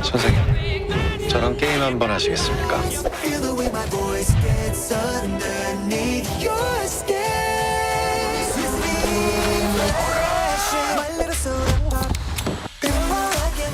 선생님, 저랑 게임 한번 하시겠습니까? Feel the way my voice gets underneath your skin. Sweet refreshing. My little soda pop. Before I can.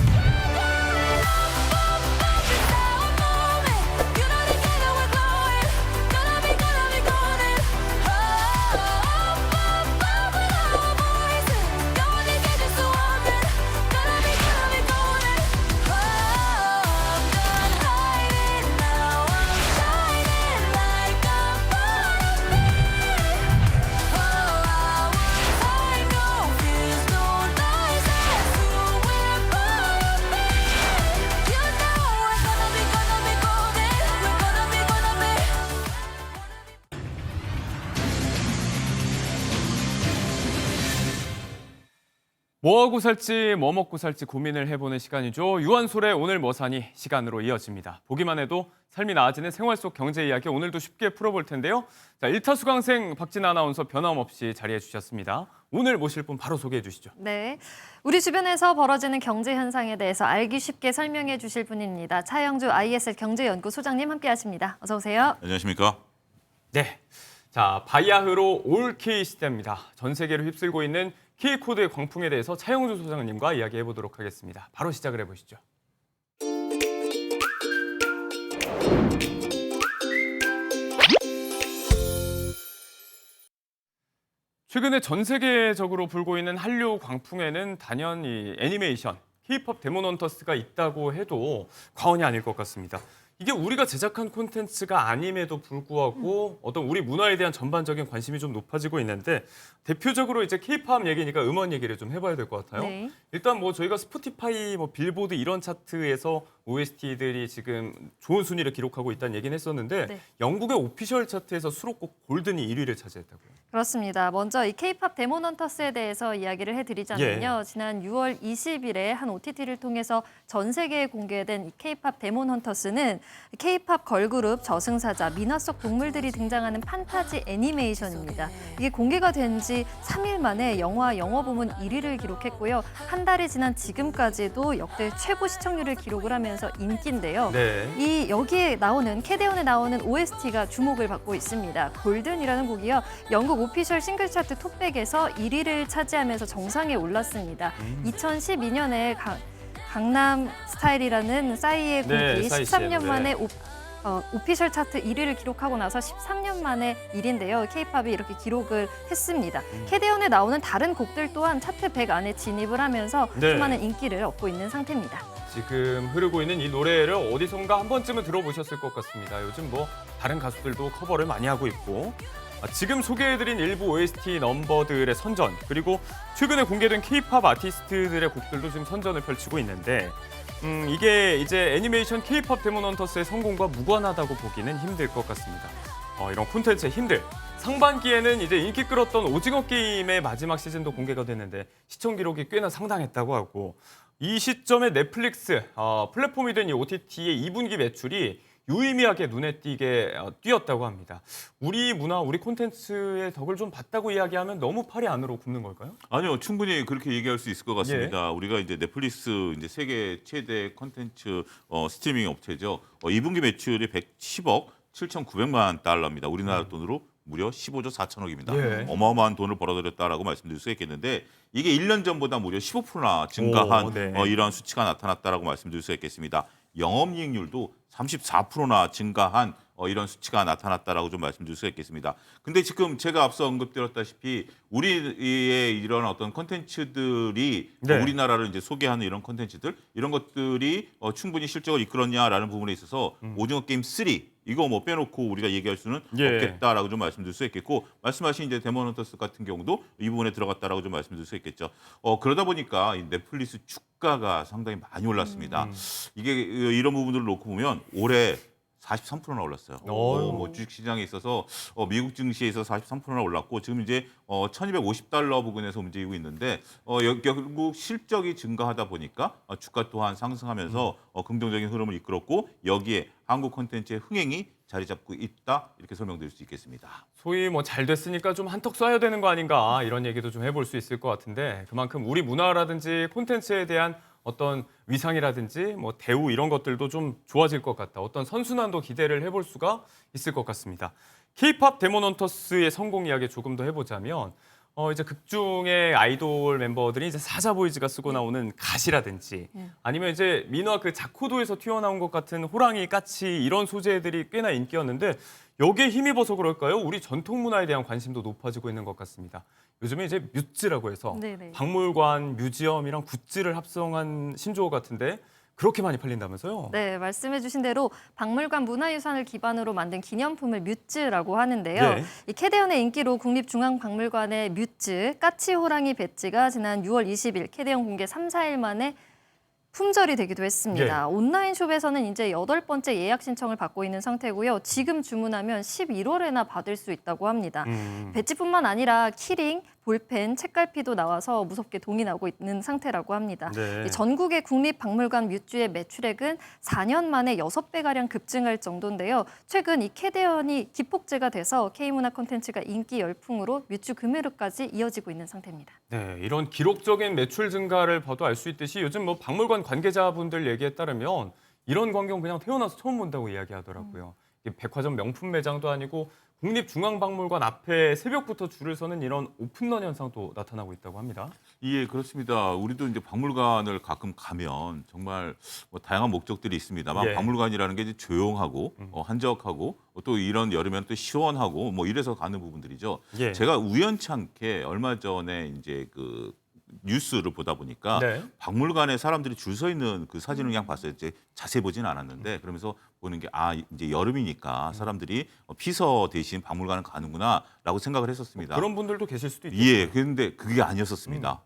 뭐 하고 살지, 뭐 먹고 살지 고민을 해보는 시간이죠. 유한솔의 오늘 뭐 사니 시간으로 이어집니다. 보기만 해도 삶이 나아지는 생활 속 경제 이야기 오늘도 쉽게 풀어볼 텐데요. 자, 일타 수강생 박진 아나운서 변함없이 자리해 주셨습니다. 오늘 모실 분 바로 소개해 주시죠. 네, 우리 주변에서 벌어지는 경제 현상에 대해서 알기 쉽게 설명해 주실 분입니다. 차영주 ISL 경제연구소장님 함께하십니다. 어서 오세요. 안녕하십니까? 네, 자 바야흐로 올케이 시대입니다. 전 세계를 휩쓸고 있는 K코드의 광풍에 대해서 차영주 소장님과 이야기해 보도록 하겠습니다. 바로 시작을 해보시죠. 최근에 전 세계적으로 불고 있는 한류 광풍에는 단연 애니메이션, K-팝 데몬헌터스가 있다고 해도 과언이 아닐 것 같습니다. 이게 우리가 제작한 콘텐츠가 아님에도 불구하고 어떤 우리 문화에 대한 전반적인 관심이 좀 높아지고 있는데 대표적으로 이제 K-팝 얘기니까 음원 얘기를 좀 해봐야 될 것 같아요. 네. 일단 뭐 저희가 스포티파이, 뭐 빌보드 이런 차트에서 OST들이 지금 좋은 순위를 기록하고 있다는 얘기는 했었는데 네. 영국의 오피셜 차트에서 수록곡 골든이 1위를 차지했다고요. 그렇습니다. 먼저 이 K-팝 데몬헌터스에 대해서 이야기를 해드리자면요. 지난 6월 20일에 한 OTT를 통해서 전 세계에 공개된 이 K-팝 데몬헌터스는 K-팝 걸그룹 저승사자, 민화 속 동물들이 등장하는 판타지 애니메이션입니다. 이게 공개가 된 지 3일 만에 영화 영어 부문 1위를 기록했고요. 한 달이 지난 지금까지도 역대 최고 시청률을 기록을 하면서 인기인데요. 네. 여기에 나오는 캐대언에 나오는 OST가 주목을 받고 있습니다. 골든이라는 곡이요. 영국 오피셜 싱글 차트 톱백에서 1위를 차지하면서 정상에 올랐습니다. 2012년에 강남 스타일이라는 싸이의 곡이 네, 싸이 씨의 13년 노래. 만에 오피셜 차트 1위를 기록하고 나서 13년 만에 1위인데요. K-팝이 이렇게 기록을 했습니다. 캐대언에 나오는 다른 곡들 또한 차트 100 안에 진입을 하면서 네. 수많은 인기를 얻고 있는 상태입니다. 지금 흐르고 있는 이 노래를 어디선가 한 번쯤은 들어보셨을 것 같습니다. 요즘 뭐 다른 가수들도 커버를 많이 하고 있고 지금 소개해드린 일부 OST 넘버들의 선전 그리고 최근에 공개된 K-팝 아티스트들의 곡들도 지금 선전을 펼치고 있는데 이게 이제 애니메이션 K-팝 데몬헌터스의 성공과 무관하다고 보기는 힘들 것 같습니다. 이런 콘텐츠의 힘들. 상반기에는 이제 인기 끌었던 오징어 게임의 마지막 시즌도 공개가 됐는데 시청 기록이 꽤나 상당했다고 하고 이 시점에 넷플릭스 플랫폼이 된 이 OTT의 2분기 매출이 유의미하게 눈에 띄게 뛰었다고 합니다. 우리 문화, 우리 콘텐츠의 덕을 좀 봤다고 이야기하면 너무 팔이 안으로 굽는 걸까요? 아니요, 충분히 그렇게 얘기할 수 있을 것 같습니다. 우리가 이제 넷플릭스 이제 세계 최대 콘텐츠 스트리밍 업체죠. 2분기 매출이 110억 7,900만 달러입니다. 우리나라 돈으로 무려 15조 4천억입니다. 예. 어마어마한 돈을 벌어들였다라고 말씀드릴 수 있겠는데 이게 1년 전보다 무려 15%나 증가한 네. 이러한 수치가 나타났다라고 말씀드릴 수 있겠습니다. 영업이익률도 34%나 증가한 이런 수치가 나타났다라고 좀 말씀드릴 수 있겠습니다. 근데 지금 제가 앞서 언급드렸다시피 우리의 이런 어떤 콘텐츠들이 네. 우리나라를 이제 소개하는 이런 콘텐츠들 이런 것들이 충분히 실적을 이끌었냐라는 부분에 있어서 오징어 게임 3 이거 뭐 빼놓고 우리가 얘기할 수는 예. 없겠다라고 좀 말씀드릴 수 있겠고 말씀하신 이제 데몬헌터스 같은 경우도 이 부분에 들어갔다라고 좀 말씀드릴 수 있겠죠. 그러다 보니까 이 넷플릭스 주가가 상당히 많이 올랐습니다. 이게 이런 부분들을 놓고 보면 올해 43%나 올랐어요. 뭐 주식 시장에 있어서 미국 증시에 있어서 43%나 올랐고 지금 이제 1,250달러 부근에서 움직이고 있는데 결국 실적이 증가하다 보니까 주가 또한 상승하면서 긍정적인 흐름을 이끌었고 여기에 한국 콘텐츠의 흥행이 자리 잡고 있다 이렇게 설명드릴 수 있겠습니다. 소위 뭐 잘 됐으니까 좀 한턱 쏴야 되는 거 아닌가 이런 얘기도 좀 해볼 수 있을 것 같은데 그만큼 우리 문화라든지 콘텐츠에 대한 어떤 위상이라든지 뭐 대우 이런 것들도 좀 좋아질 것 같다. 어떤 선순환도 기대를 해볼 수가 있을 것 같습니다. K-팝 데모넌터스의 성공 이야기 조금 더 해보자면 이제 극중의 아이돌 멤버들이 이제 사자보이즈가 쓰고 나오는 갓이라든지 아니면 이제 민화 그 자코도에서 튀어나온 것 같은 호랑이, 까치 이런 소재들이 꽤나 인기였는데 여기에 힘입어서 그럴까요? 우리 전통 문화에 대한 관심도 높아지고 있는 것 같습니다. 요즘에 이제 뮤즈라고 해서 네네. 박물관, 뮤지엄이랑 굿즈를 합성한 신조어 같은데 그렇게 많이 팔린다면서요? 네, 말씀해주신 대로 박물관 문화유산을 기반으로 만든 기념품을 뮤즈라고 하는데요. 예. 이 캐대언의 인기로 국립중앙박물관의 뮤즈 까치 호랑이 배지가 지난 6월 20일 캐대언 공개 3, 4일 만에 품절이 되기도 했습니다. 예. 온라인 숍에서는 이제 8번째 예약 신청을 받고 있는 상태고요. 지금 주문하면 11월에나 받을 수 있다고 합니다. 배지뿐만 아니라 키링, 볼펜, 책갈피도 나와서 무섭게 동이 나고 있는 상태라고 합니다. 네. 이 전국의 국립박물관 뮤즈의 매출액은 4년 만에 6배가량 급증할 정도인데요. 최근 이 캐대언이 기폭제가 돼서 K문화 콘텐츠가 인기 열풍으로 뮤즈 구매로까지 이어지고 있는 상태입니다. 네, 이런 기록적인 매출 증가를 봐도 알 수 있듯이 요즘 뭐 박물관 관계자분들 얘기에 따르면 이런 광경 그냥 태어나서 처음 본다고 이야기하더라고요. 이게 백화점 명품 매장도 아니고 국립중앙박물관 앞에 새벽부터 줄을 서는 이런 오픈런 현상도 나타나고 있다고 합니다. 예, 그렇습니다. 우리도 이제 박물관을 가끔 가면 정말 뭐 다양한 목적들이 있습니다만 예. 박물관이라는 게 이제 조용하고 한적하고 또 이런 여름에는 또 시원하고 뭐 이래서 가는 부분들이죠. 예. 제가 우연찮게 얼마 전에 이제 그 뉴스를 보다 보니까 네. 박물관에 사람들이 줄 서 있는 그 사진을 그냥 봤어요. 이제 자세히 보지는 않았는데 그러면서 보는 게 이제 여름이니까 사람들이 피서 대신 박물관을 가는구나라고 생각을 했었습니다. 그런 분들도 계실 수도 있죠. 예, 그런데 그게 아니었었습니다.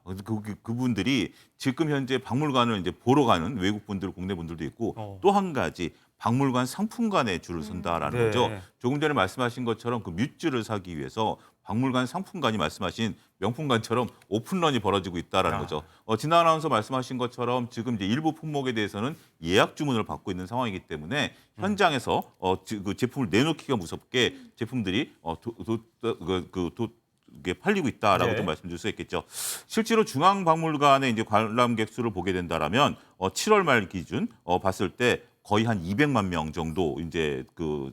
그분들이 지금 현재 박물관을 이제 보러 가는 외국 분들, 국내 분들도 있고 또 한 가지 박물관 상품관에 줄을 선다라는 네. 거죠. 조금 전에 말씀하신 것처럼 그 뮤즈를 사기 위해서 박물관 상품관이 말씀하신 명품관처럼 오픈런이 벌어지고 있다라는 거죠. 진아 아나운서 말씀하신 것처럼 지금 이제 일부 품목에 대해서는 예약 주문을 받고 있는 상황이기 때문에 현장에서 그 제품을 내놓기가 무섭게 제품들이 이게 팔리고 있다라고 네. 좀 말씀드릴 수 있겠죠. 실제로 중앙박물관의 이제 관람객 수를 보게 된다라면 7월 말 기준 봤을 때 거의 한 200만 명 정도 이제 그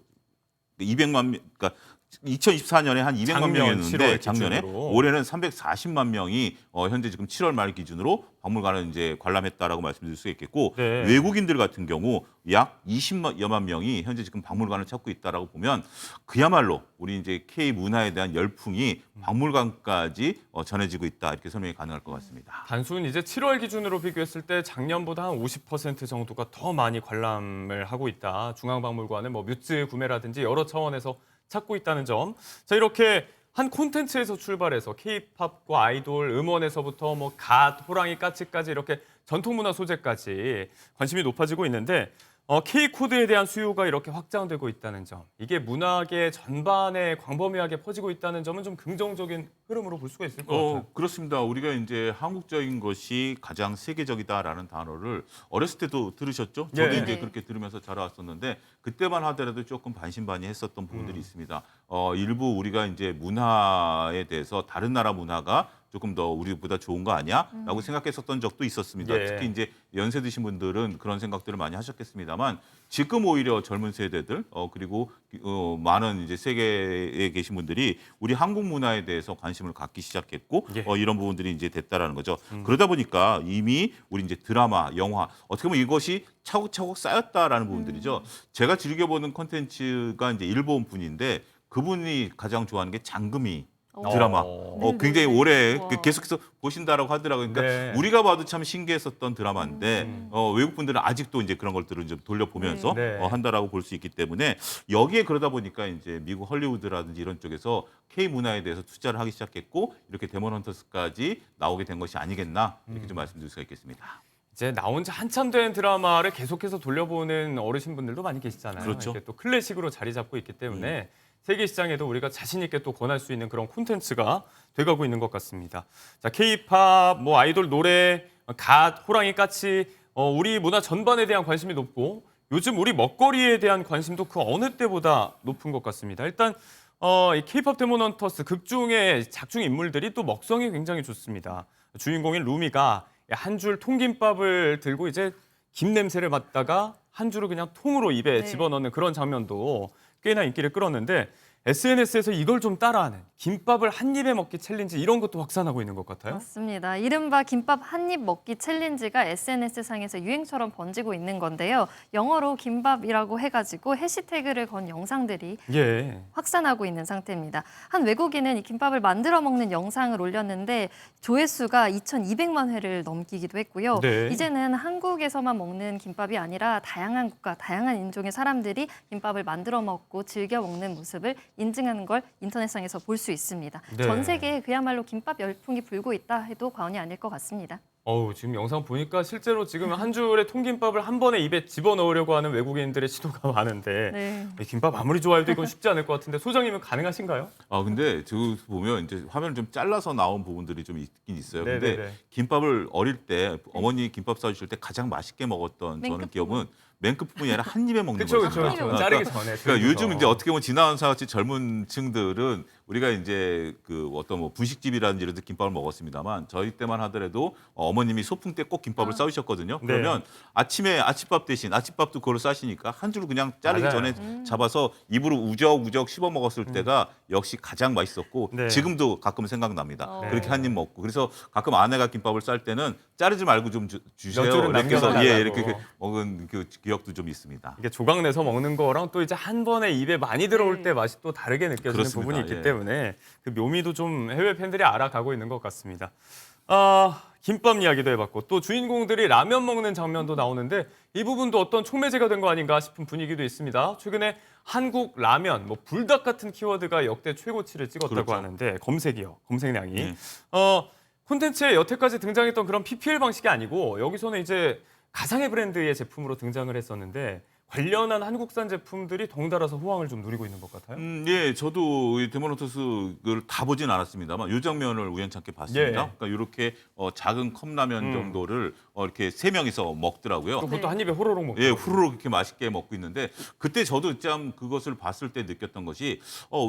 200만 명, 그러니까 2024년에 한 200만 작년 명이었는데 7월 작년에 기준으로. 올해는 340만 명이 현재 지금 7월 말 기준으로 박물관을 이제 관람했다라고 말씀드릴 수 있겠고 네. 외국인들 같은 경우 약 20여만 명이 현재 지금 박물관을 찾고 있다라고 보면 그야말로 우리 이제 K 문화에 대한 열풍이 박물관까지 전해지고 있다 이렇게 설명이 가능할 것 같습니다. 단순 이제 7월 기준으로 비교했을 때 작년보다 한 50% 정도가 더 많이 관람을 하고 있다. 중앙박물관은 뭐 뮤즈 구매라든지 여러 차원에서 찾고 있다는 점. 자, 이렇게 한 콘텐츠에서 출발해서 K-팝과 아이돌, 음원에서부터 뭐 갓, 호랑이, 까치까지 이렇게 전통문화 소재까지 관심이 높아지고 있는데 K-코드에 대한 수요가 이렇게 확장되고 있다는 점. 이게 문화계 전반에 광범위하게 퍼지고 있다는 점은 좀 긍정적인 흐름으로 볼 수가 있을 것 같아요. 그렇습니다. 우리가 이제 한국적인 것이 가장 세계적이다라는 단어를 어렸을 때도 들으셨죠? 저도 예. 이제 네. 그렇게 들으면서 자라왔었는데 그때만 하더라도 조금 반신반의했었던 부분들이 있습니다. 일부 우리가 이제 문화에 대해서 다른 나라 문화가 조금 더 우리보다 좋은 거 아니야?라고 생각했었던 적도 있었습니다. 예. 특히 이제 연세 드신 분들은 그런 생각들을 많이 하셨겠습니다만 지금 오히려 젊은 세대들 그리고 많은 이제 세계에 계신 분들이 우리 한국 문화에 대해서 관심을 갖기 시작했고 예. 이런 부분들이 이제 됐다라는 거죠. 그러다 보니까 이미 우리 이제 드라마, 영화 어떻게 보면 이것이 차곡차곡 쌓였다라는 부분들이죠. 제가 즐겨보는 콘텐츠가 이제 일본 분인데 그분이 가장 좋아하는 게 장금이 드라마. 굉장히 네. 오래 와. 계속해서 보신다라고 하더라고요. 그러니까 네. 우리가 봐도 참 신기했었던 드라마인데 외국 분들은 아직도 이제 그런 것들을 좀 돌려보면서 네. 한다라고 볼 수 있기 때문에 여기에 그러다 보니까 이제 미국 헐리우드라든지 이런 쪽에서 K 문화에 대해서 투자를 하기 시작했고 이렇게 데몬 헌터스까지 나오게 된 것이 아니겠나 이렇게 좀 말씀드릴 수가 있겠습니다. 이제 나온 지 한참 된 드라마를 계속해서 돌려보는 어르신분들도 많이 계시잖아요. 그렇죠. 이게 또 클래식으로 자리 잡고 있기 때문에 세계 시장에도 우리가 자신 있게 또 권할 수 있는 그런 콘텐츠가 돼가고 있는 것 같습니다. 자, K-팝, 뭐 아이돌 노래, 갓, 호랑이, 까치, 우리 문화 전반에 대한 관심이 높고 요즘 우리 먹거리에 대한 관심도 그 어느 때보다 높은 것 같습니다. 일단 이 K-팝 데몬 헌터스 극중의 작중 인물들이 또 먹성이 굉장히 좋습니다. 주인공인 루미가 한 줄 통김밥을 들고 이제 김 냄새를 맡다가 한 줄을 그냥 통으로 입에 네. 집어넣는 그런 장면도 꽤나 인기를 끌었는데 SNS에서 이걸 좀 따라하는 김밥을 한 입에 먹기 챌린지 이런 것도 확산하고 있는 것 같아요. 맞습니다. 이른바 김밥 한 입 먹기 챌린지가 SNS상에서 유행처럼 번지고 있는 건데요. 영어로 김밥이라고 해가지고 해시태그를 건 영상들이 예. 확산하고 있는 상태입니다. 한 외국인은 이 김밥을 만들어 먹는 영상을 올렸는데 조회수가 2,200만 회를 넘기기도 했고요. 네. 이제는 한국에서만 먹는 김밥이 아니라 다양한 국가, 다양한 인종의 사람들이 김밥을 만들어 먹고 즐겨 먹는 모습을 인증하는 걸 인터넷상에서 볼 수 있습니다. 네. 전 세계에 그야말로 김밥 열풍이 불고 있다 해도 과언이 아닐 것 같습니다. 지금 영상 보니까 실제로 지금 한 줄의 통김밥을 한 번에 입에 집어넣으려고 하는 외국인들의 시도가 많은데 네. 이 김밥 아무리 좋아해도 이건 쉽지 않을 것 같은데 소장님은 가능하신가요? 근데 저 보면 이제 화면을 좀 잘라서 나온 부분들이 좀 있긴 있어요. 근데 네네네. 김밥을 어릴 때 어머니 김밥 싸주실 때 가장 맛있게 먹었던 저는 맨 기억은 맨 끝부분이 아니라 한 입에 먹는 그쵸, 거죠. 그쵸, 그쵸. 자르기 전에. 그러니까 요즘 이제 어떻게 보면 지나온사 같이 젊은 층들은 우리가 이제 그 어떤 뭐 분식집이라든지 이런 데 김밥을 먹었습니다만 저희 때만 하더라도 어머님이 소풍 때 꼭 김밥을 싸주셨거든요. 네. 그러면 아침에 아침밥 대신 아침밥도 그걸로 싸시니까 한 줄을 그냥 자르기 맞아요. 전에 잡아서 입으로 우적우적 씹어 먹었을 때가 역시 가장 맛있었고 네. 지금도 가끔 생각납니다. 어. 그렇게 한 입 먹고 그래서 가끔 아내가 김밥을 쌀 때는 자르지 말고 좀 주세요. 몇 줄은 이렇게 해서 남겨달라고. 이렇게 먹은 그 기억도 좀 있습니다. 이게 조각 내서 먹는 거랑 또 이제 한 번에 입에 많이 들어올 네. 때 맛이 또 다르게 느껴지는 그렇습니다. 부분이 있기 예. 때문에 그 묘미도 좀 해외 팬들이 알아가고 있는 것 같습니다. 김밥 이야기도 해봤고 또 주인공들이 라면 먹는 장면도 나오는데 이 부분도 어떤 촉매제가 된 거 아닌가 싶은 분위기도 있습니다. 최근에 한국 라면, 뭐 불닭 같은 키워드가 역대 최고치를 찍었다고 그렇죠. 하는데 검색량이 네. 콘텐츠에 여태까지 등장했던 그런 PPL 방식이 아니고 여기서는 이제 가상의 브랜드의 제품으로 등장을 했었는데 관련한 한국산 제품들이 덩달아서 호황을 좀 누리고 있는 것 같아요. 예, 저도 이 데모노토스를 다 보진 않았습니다만 이 장면을 우연찮게 봤습니다. 예. 그러니까 이렇게 작은 컵라면 정도를 이렇게 세 명이서 먹더라고요. 또 그것도 한 입에 호로록 먹고. 예, 후루룩 이렇게 맛있게 먹고 있는데 그때 저도 참 그것을 봤을 때 느꼈던 것이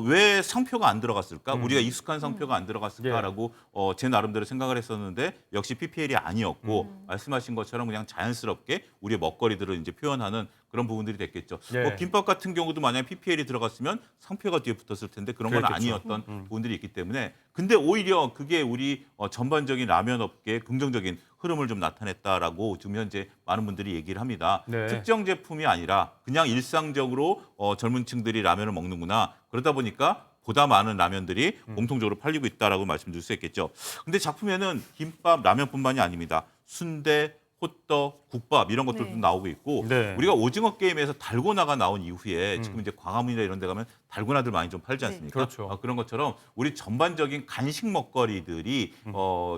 왜 상표가 안 들어갔을까? 우리가 익숙한 상표가 안 들어갔을까라고 제 나름대로 생각을 했었는데 역시 PPL이 아니었고 말씀하신 것처럼 그냥 자연스럽게 우리의 먹거리들을 이제 표현하는 그런 부분들이 됐겠죠. 예. 뭐 김밥 같은 경우도 만약에 PPL이 들어갔으면 상표가 뒤에 붙었을 텐데 그런 건 그랬겠죠. 아니었던 부분들이 있기 때문에 근데 오히려 그게 우리 전반적인 라면 업계에 긍정적인 흐름을 좀 나타냈다라고 지금 현재 많은 분들이 얘기를 합니다. 네. 특정 제품이 아니라 그냥 일상적으로 젊은 층들이 라면을 먹는구나. 그러다 보니까 보다 많은 라면들이 공통적으로 팔리고 있다라고 말씀드릴 수 있겠죠. 근데 작품에는 김밥, 라면뿐만이 아닙니다. 순대, 호떡, 국밥 이런 것들도 네. 나오고 있고 네. 우리가 오징어 게임에서 달고나가 나온 이후에 지금 이제 광화문이나 이런 데 가면 달고나들 많이 좀 팔지 네. 않습니까? 그렇죠. 그런 것처럼 우리 전반적인 간식 먹거리들이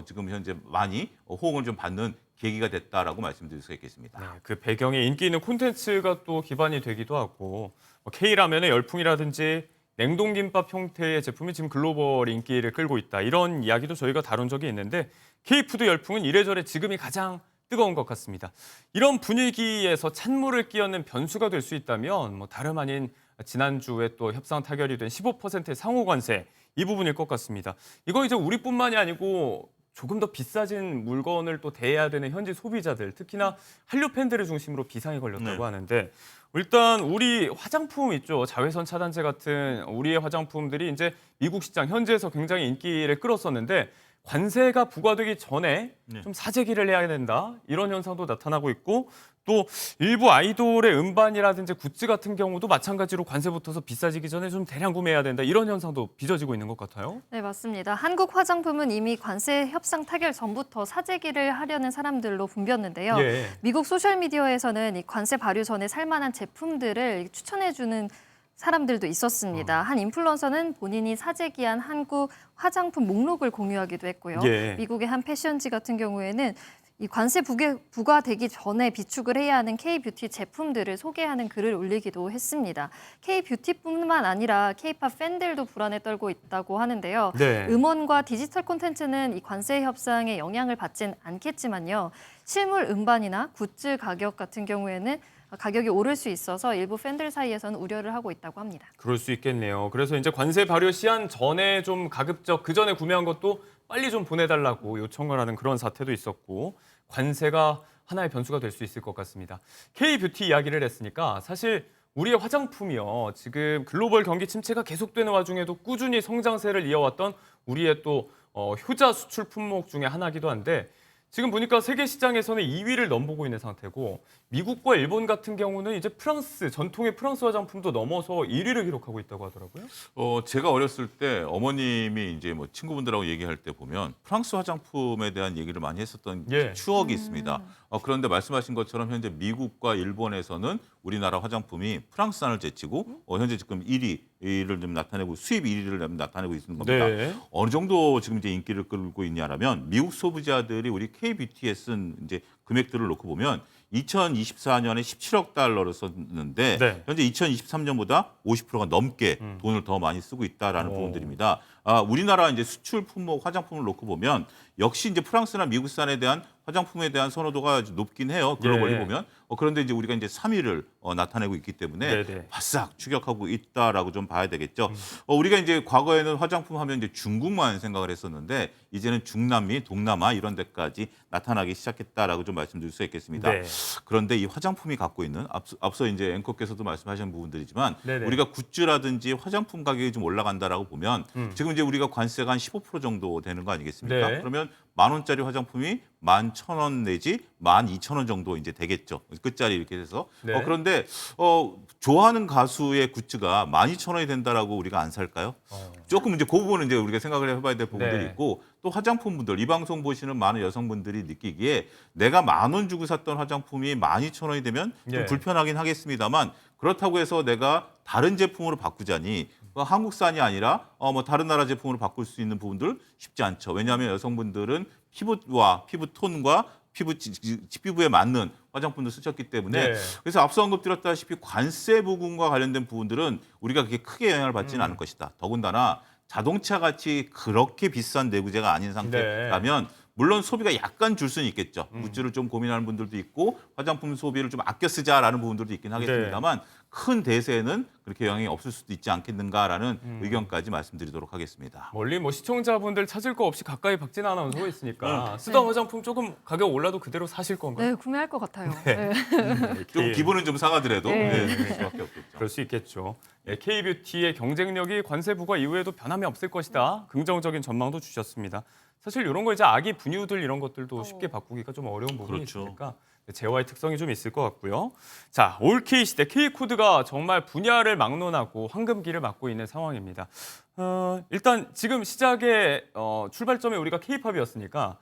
지금 현재 많이 호응을 좀 받는 계기가 됐다라고 말씀드릴 수 있겠습니다. 네, 그 배경에 인기 있는 콘텐츠가 또 기반이 되기도 하고 K라면의 열풍이라든지 냉동김밥 형태의 제품이 지금 글로벌 인기를 끌고 있다. 이런 이야기도 저희가 다룬 적이 있는데 K푸드 열풍은 이래저래 지금이 가장 뜨거운 것 같습니다. 이런 분위기에서 찬물을 끼얹는 변수가 될 수 있다면 뭐 다름 아닌 지난주에 또 협상 타결이 된 15%의 상호 관세 이 부분일 것 같습니다. 이거 이제 우리뿐만이 아니고 조금 더 비싸진 물건을 또 대해야 되는 현지 소비자들, 특히나 한류 팬들을 중심으로 비상이 걸렸다고 네. 하는데 일단 우리 화장품 있죠. 자외선 차단제 같은 우리의 화장품들이 이제 미국 시장 현지에서 굉장히 인기를 끌었었는데 관세가 부과되기 전에 네. 좀 사재기를 해야 된다. 이런 현상도 나타나고 있고 또 일부 아이돌의 음반이라든지 굿즈 같은 경우도 마찬가지로 관세 붙어서 비싸지기 전에 좀 대량 구매해야 된다. 이런 현상도 빚어지고 있는 것 같아요. 네, 맞습니다. 한국 화장품은 이미 관세 협상 타결 전부터 사재기를 하려는 사람들로 붐볐는데요. 예. 미국 소셜미디어에서는 이 관세 발효 전에 살만한 제품들을 추천해주는 사람들도 있었습니다. 한 인플루언서는 본인이 사재기한 한국 화장품 목록을 공유하기도 했고요. 예. 미국의 한 패션지 같은 경우에는 이 관세 부과되기 전에 비축을 해야 하는 K-뷰티 제품들을 소개하는 글을 올리기도 했습니다. K-뷰티뿐만 아니라 K-팝 팬들도 불안에 떨고 있다고 하는데요. 네. 음원과 디지털 콘텐츠는 이 관세 협상에 영향을 받진 않겠지만요. 실물 음반이나 굿즈 가격 같은 경우에는 가격이 오를 수 있어서 일부 팬들 사이에서는 우려를 하고 있다고 합니다. 그럴 수 있겠네요. 그래서 이제 관세 발효 시한 전에 좀 가급적 그 전에 구매한 것도 빨리 좀 보내달라고 요청을 하는 그런 사태도 있었고 관세가 하나의 변수가 될 수 있을 것 같습니다. K-뷰티 이야기를 했으니까 사실 우리의 화장품이요. 지금 글로벌 경기 침체가 계속되는 와중에도 꾸준히 성장세를 이어왔던 우리의 또 효자 수출 품목 중에 하나이기도 한데 지금 보니까 세계 시장에서는 2위를 넘보고 있는 상태고 미국과 일본 같은 경우는 이제 프랑스, 전통의 프랑스 화장품도 넘어서 1위를 기록하고 있다고 하더라고요. 제가 어렸을 때 어머님이 이제 뭐 친구분들하고 얘기할 때 보면 프랑스 화장품에 대한 얘기를 많이 했었던 예. 추억이 있습니다. 그런데 말씀하신 것처럼 현재 미국과 일본에서는 우리나라 화장품이 프랑스산을 제치고 현재 지금 1위를 좀 나타내고 수입 1위를 나타내고 있는 겁니다. 네. 어느 정도 지금 이제 인기를 끌고 있냐라면 미국 소비자들이 우리 K-뷰티에 쓴 이제 금액들을 놓고 보면 2024년에 17억 달러를 썼는데 네. 현재 2023년보다 50%가 넘게 돈을 더 많이 쓰고 있다라는 부분들입니다. 우리나라 이제 수출 품목 화장품을 놓고 보면 역시 이제 프랑스나 미국산에 대한 화장품에 대한 선호도가 높긴 해요. 글로벌리 예. 보면. 그런데 이제 우리가 이제 3위를 나타내고 있기 때문에 네네. 바싹 추격하고 있다라고 좀 봐야 되겠죠. 우리가 이제 과거에는 화장품 하면 이제 중국만 생각을 했었는데 이제는 중남미, 동남아 이런 데까지 나타나기 시작했다라고 좀 말씀드릴 수 있겠습니다. 네. 그런데 이 화장품이 갖고 있는 앞서 이제 앵커께서도 말씀하신 부분들이지만 네네. 우리가 굿즈라든지 화장품 가격이 좀 올라간다라고 보면 지금 이제 우리가 관세가 한 15% 정도 되는 거 아니겠습니까? 네. 그러면 10,000원짜리 화장품이 11,000원 내지 12,000원 정도 이제 되겠죠. 끝자리 이렇게 돼서. 네. 그런데 좋아하는 가수의 굿즈가 12,000원이 된다라고 우리가 안 살까요? 조금 이제 그 부분은 이제 우리가 생각을 해봐야 될 부분들이 네. 있고 또 화장품분들 이 방송 보시는 많은 여성분들이 느끼기에 내가 10,000원 주고 샀던 화장품이 12,000원이 되면 좀 예. 불편하긴 하겠습니다만 그렇다고 해서 내가 다른 제품으로 바꾸자니 한국산이 아니라 뭐 다른 나라 제품으로 바꿀 수 있는 부분들 쉽지 않죠. 왜냐하면 여성분들은 피부와 피부톤과 피부에 맞는 화장품도 쓰셨기 때문에 네. 그래서 앞서 언급드렸다시피 관세 부분과 관련된 부분들은 우리가 그렇게 크게 영향을 받지는 않을 것이다. 더군다나 자동차 같이 그렇게 비싼 내구재가 아닌 상태라면 물론 소비가 약간 줄 수는 있겠죠. 굿즈를 좀 고민하는 분들도 있고 화장품 소비를 좀 아껴 쓰자라는 부분들도 있긴 하겠습니다만 큰 대세에는 그렇게 영향이 없을 수도 있지 않겠는가라는 의견까지 말씀드리도록 하겠습니다. 멀리 뭐 시청자분들 찾을 거 없이 가까이 박진 아나운서가 있으니까 쓰던 화장품 조금 가격 올라도 그대로 사실 건가요? 네, 구매할 것 같아요. 네. 좀 기분은 좀 상하더라도 네. 그럴 수밖에 없겠죠. 그럴 수 있겠죠. K-뷰티의 경쟁력이 관세 부과 이후에도 변함이 없을 것이다. 긍정적인 전망도 주셨습니다. 사실 이런 거 이제 아기 분유들 이런 것들도 쉽게 바꾸기가 좀 어려운 부분이 그렇죠. 있으니까 제어의 특성이 좀 있을 것 같고요. 자, 올 K 시대 K코드가 정말 분야를 막론하고 황금기를 맞고 있는 상황입니다. 일단 지금 시작의 출발점에 우리가 K-팝이었으니까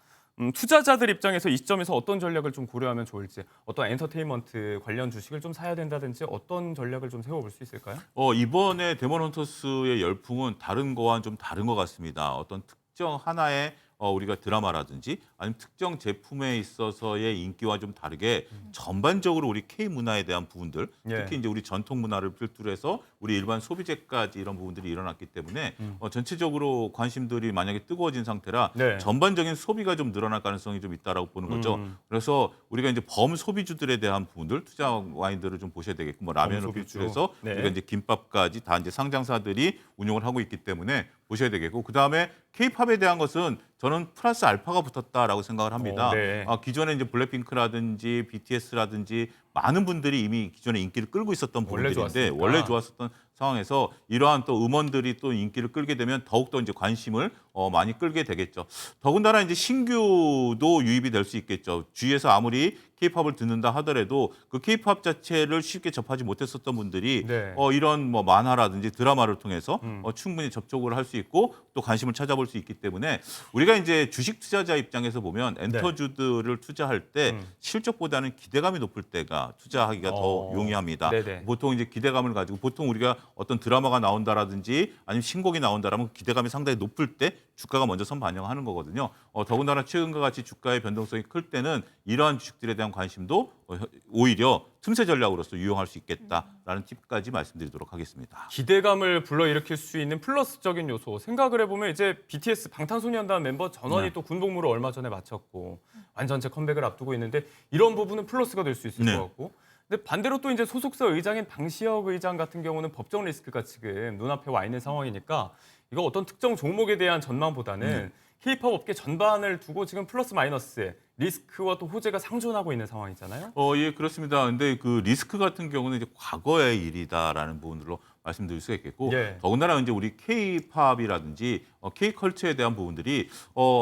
투자자들 입장에서 이 시점에서 어떤 전략을 좀 고려하면 좋을지, 어떤 엔터테인먼트 관련 주식을 좀 사야 된다든지 어떤 전략을 좀 세워볼 수 있을까요? 이번에 데몬 헌터스의 열풍은 다른 거와는 좀 다른 것 같습니다. 어떤 특정 하나의 우리가 드라마라든지 아니면 특정 제품에 있어서의 인기와 좀 다르게 전반적으로 우리 K 문화에 대한 부분들, 예. 특히 이제 우리 전통 문화를 필두로 해서 우리 일반 소비재까지 이런 부분들이 일어났기 때문에 전체적으로 관심들이 만약에 뜨거워진 상태라 네. 전반적인 소비가 좀 늘어날 가능성이 좀 있다라고 보는 거죠. 그래서 우리가 이제 범소비주들에 대한 부분들, 투자 와인들을 좀 보셔야 되겠고, 뭐 라면을 범소비주. 필두해서 네. 우리가 이제 김밥까지 다 이제 상장사들이 운영을 하고 있기 때문에 보셔야 되겠고, 그 다음에 K-팝에 대한 것은 저는 플러스 알파가 붙었다라고 생각을 합니다. 네. 기존에 이제 블랙핑크라든지 BTS라든지 많은 분들이 이미 기존에 인기를 끌고 있었던 원래 부분들인데 좋았으니까. 원래 좋았었던 상황에서 이러한 또 음원들이 또 인기를 끌게 되면 더욱더 이제 관심을 많이 끌게 되겠죠. 더군다나 이제 신규도 유입이 될 수 있겠죠. 주위에서 아무리 K-팝을 듣는다 하더라도 그 K-팝 자체를 쉽게 접하지 못했었던 분들이 네. 이런 뭐 만화라든지 드라마를 통해서 충분히 접촉을 할 수 있고 또 관심을 찾아볼 수 있기 때문에 우리가 이제 주식 투자자 입장에서 보면 엔터주들을 투자할 때 실적보다는 기대감이 높을 때가 투자하기가 더 용이합니다. 네네. 보통 이제 기대감을 가지고 보통 우리가 어떤 드라마가 나온다라든지 아니면 신곡이 나온다라면 기대감이 상당히 높을 때 주가가 먼저 선반영하는 거거든요. 더군다나 최근과 같이 주가의 변동성이 클 때는 이러한 주식들에 대한 관심도 오히려 틈새 전략으로서 유용할 수 있겠다라는 팁까지 말씀드리도록 하겠습니다. 기대감을 불러일으킬 수 있는 플러스적인 요소 생각을 해보면 이제 BTS 방탄소년단 멤버 전원이 네. 또 군복무를 얼마 전에 마쳤고 완전체 컴백을 앞두고 있는데 이런 부분은 플러스가 될 수 있을 네. 것 같고 근데 반대로 또 이제 소속사 의장인 방시혁 의장 같은 경우는 법적 리스크가 지금 눈앞에 와 있는 상황이니까 이거 어떤 특정 종목에 대한 전망보다는 K-팝 업계 전반을 두고 지금 플러스 마이너스의 리스크와 또 호재가 상존하고 있는 상황이잖아요. 예, 그렇습니다. 근데 그 리스크 같은 경우는 이제 과거의 일이다라는 부분으로 말씀드릴 수가 있겠고, 예. 더군다나 이제 우리 K-팝이라든지 K-컬처에 대한 부분들이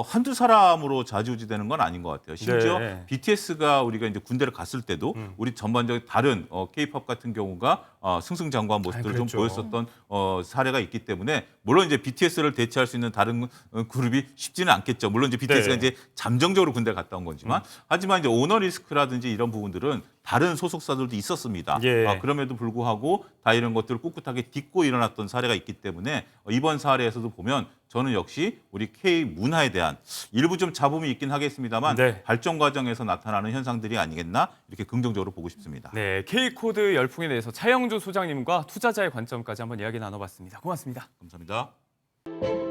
한두 사람으로 좌지우지되는 건 아닌 것 같아요. 심지어 네. BTS가 우리가 이제 군대를 갔을 때도 우리 전반적인 다른 K-팝 같은 경우가 승승장구한 모습들을 좀 그랬죠. 보였었던 사례가 있기 때문에, 물론 이제 BTS를 대체할 수 있는 다른 그룹이 쉽지는 않겠죠. 물론 이제 BTS가 네. 이제 잠정적으로 군대 갔다 온 거지만, 하지만 이제 오너 리스크라든지 이런 부분들은 다른 소속사들도 있었습니다. 예. 그럼에도 불구하고 다 이런 것들을 꿋꿋하게 딛고 일어났던 사례가 있기 때문에 이번 사례에서도 보면 저는 역시 우리 K 문화에 대한 일부 좀 잡음이 있긴 하겠습니다만 네. 발전 과정에서 나타나는 현상들이 아니겠나, 이렇게 긍정적으로 보고 싶습니다. 네, K코드 열풍에 대해서 차영주 소장님과 투자자의 관점까지 한번 이야기 나눠봤습니다. 고맙습니다. 감사합니다.